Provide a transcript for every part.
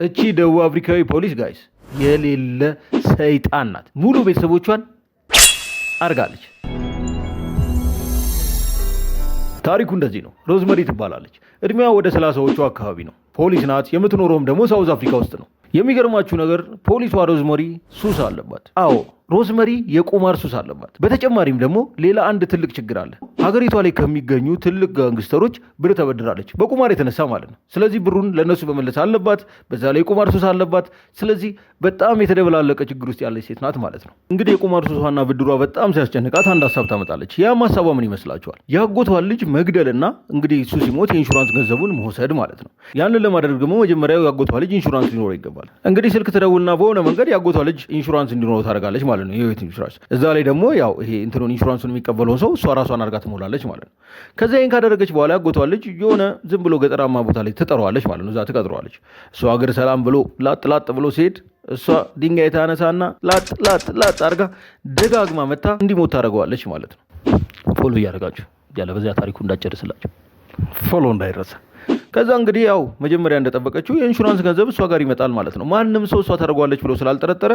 እቺ ደቡብ አፍሪካዊ ፖሊስ ጋይስ የሌለ ሰይጣን ናት። ሙሉ ቤተሰቦቿን አርጋለች። ታሪኩ እንደዚህ ነው። ሮዝመሪ ትባላለች። እድሜዋ ወደ 30ዎቹ አካባቢ ነው። ፖሊስ ናት። የምትኖረውም ደግሞ ሳውዝ አፍሪካ ውስጥ ነው። የሚገርማችሁ ነገር ፖሊሷ ሮዝመሪ ሱስ አለባት። አዎ ሮዝመሪ የቁማር ሱስ አለባት። በተጨማሪም ደግሞ ሌላ አንድ ትልቅ ችግር አለ። ሀገሪቷ ላይ ከሚገኙ ትልቅ ጋንግስተሮች ብር ተበድራለች፣ በቁማር የተነሳ ማለት ነው። ስለዚህ ብሩን ለነሱ መመለስ አለባት። በዛ ላይ የቁማር ሱስ አለባት። ስለዚህ በጣም የተደበላለቀ ችግር ውስጥ ያለች ሴት ናት ማለት ነው። እንግዲህ የቁማር ሱሷና ብድሯ በጣም ሲያስጨንቃት አንድ ሀሳብ ታመጣለች። ያም ሀሳቧ ምን ይመስላችኋል? ያጎቷን ልጅ መግደልና እንግዲህ እሱ ሲሞት የኢንሹራንስ ገንዘቡን መውሰድ ማለት ነው። ያንን ለማድረግ ደግሞ መጀመሪያው ያጎቷ ልጅ ኢንሹራንስ ሊኖረው ይገባል። እንግዲህ ስልክ ትደውልና በሆነ መንገድ ያጎቷ ልጅ ኢንሹራንስ እንዲኖረው ታደርጋለች ማለት ነው። የህይወት ኢንሹራንስ እዛ ላይ ደግሞ ያው ይሄ እንትኑን ኢንሹራንሱን የሚቀበለውን ሰው እሷ ራሷን አድርጋ ትሞላለች ማለት ነው። ከዛ ይሄን ካደረገች በኋላ ያጎቷ ልጅ የሆነ ዝም ብሎ ገጠራማ ቦታ ላይ ትጠራዋለች ማለት ነው። እዛ ትቀጥረዋለች። እሷ ሀገር ሰላም ብሎ ላጥ ብሎ ሲሄድ እሷ ድንጋይ ታነሳና ላጥ አድርጋ ደጋግማ መታ እንዲሞት ታደርገዋለች ማለት ነው። ፎሎ እያደረጋችሁ ያለ በዚያ ታሪኩ እንዳጨርስላችሁ ፎሎ እንዳይረሳ። ከዛ እንግዲህ ያው መጀመሪያ እንደጠበቀችው የኢንሹራንስ ገንዘብ እሷ ጋር ይመጣል ማለት ነው። ማንም ሰው እሷ ታደርገዋለች ብሎ ስላልጠረጠረ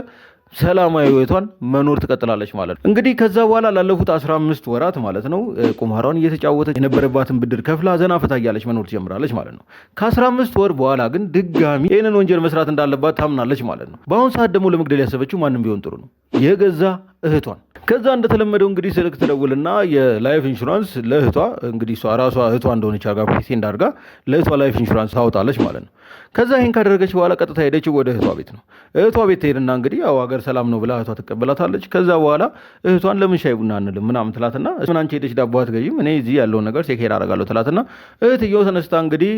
ሰላማዊ ህይወቷን መኖር ትቀጥላለች ማለት ነው። እንግዲህ ከዛ በኋላ ላለፉት 15 ወራት ማለት ነው ቁማሯን እየተጫወተች የነበረባትን ብድር ከፍላ ዘና ፈታ እያለች መኖር ትጀምራለች ማለት ነው። ከ15 ወር በኋላ ግን ድጋሚ ይህንን ወንጀል መስራት እንዳለባት ታምናለች ማለት ነው። በአሁኑ ሰዓት ደግሞ ለመግደል ያሰበችው ማንም ቢሆን ጥሩ ነው፣ የገዛ እህቷን። ከዛ እንደተለመደው እንግዲህ ስልክ ትደውልና የላይፍ ኢንሹራንስ ለእህቷ እንግዲህ እሷ ራሷ እህቷ እንደሆነች አርጋ ፕሪቴንድ አድርጋ ለእህቷ ላይፍ ኢንሹራንስ ታወጣለች ማለት ነው። ከዛ ይሄን ካደረገች በኋላ ቀጥታ ሄደችው ወደ እህቷ ቤት ነው። እህቷ ቤት ትሄድና እንግዲህ ያው ሀገር ሰላም ነው ብላ እህቷ ትቀበላታለች። ከዛ በኋላ እህቷን ለምን ሻይ ቡና አንልም ምናምን ትላትና ምን አንቺ ሄደች ዳቦ አትገዢም እኔ እዚህ ያለውን ነገር ሴኬር አደርጋለሁ ትላትና እህትየው ተነስታ እንግዲህ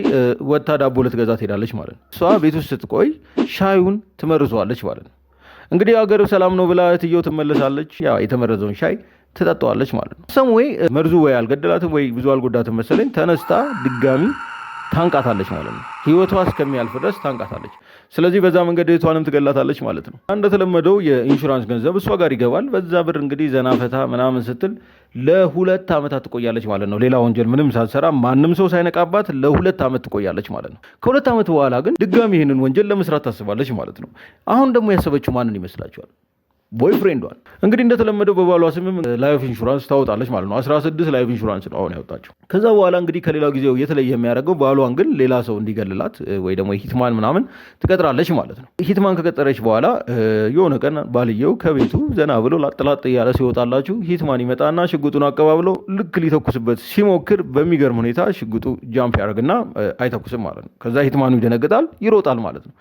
ወታ ዳቦ ልትገዛ ትሄዳለች ማለት ነው። እሷ ቤት ውስጥ ስትቆይ ሻዩን ትመርዘዋለች ማለት ነው። እንግዲህ ሀገር ሰላም ነው ብላ እህትየው ትመለሳለች። ያው የተመረዘውን ሻይ ትጠጣዋለች ማለት ነው። ሰምዌይ መርዙ ወይ አልገደላትም ወይ ብዙ አልጎዳትም መሰለኝ ተነስታ ድጋሚ ታንቃታለች ማለት ነው። ህይወቷ እስከሚያልፍ ድረስ ታንቃታለች። ስለዚህ በዛ መንገድ እህቷንም ትገላታለች ማለት ነው። እንደተለመደው የኢንሹራንስ ገንዘብ እሷ ጋር ይገባል። በዛ ብር እንግዲህ ዘና ፈታ ምናምን ስትል ለ2 ዓመታት ትቆያለች ማለት ነው። ሌላ ወንጀል ምንም ሳትሰራ ማንም ሰው ሳይነቃባት ለ2 ዓመት ትቆያለች ማለት ነው። ከ2 ዓመት በኋላ ግን ድጋሚ ይህንን ወንጀል ለመስራት ታስባለች ማለት ነው። አሁን ደግሞ ያሰበችው ማንን ይመስላችኋል? ቦይፍሬንዷን። እንግዲህ እንደተለመደው በባሏ ስምም ላይፍ ኢንሹራንስ ታወጣለች ማለት ነው። 16 ላይፍ ኢንሹራንስ ነው አሁን ያወጣችው። ከዛ በኋላ እንግዲህ ከሌላው ጊዜው የተለየ የሚያደርገው ባሏን ግን ሌላ ሰው እንዲገልላት ወይ ደግሞ ሂትማን ምናምን ትቀጥራለች ማለት ነው። ሂትማን ከቀጠረች በኋላ የሆነ ቀን ባልየው ከቤቱ ዘና ብሎ ላጥላጥ እያለ ሲወጣላችሁ ሂትማን ይመጣና ሽጉጡን አቀባብሎ ልክ ሊተኩስበት ሲሞክር በሚገርም ሁኔታ ሽጉጡ ጃምፕ ያደርግና አይተኩስም ማለት ነው። ከዛ ሂትማኑ ይደነግጣል፣ ይሮጣል ማለት ነው።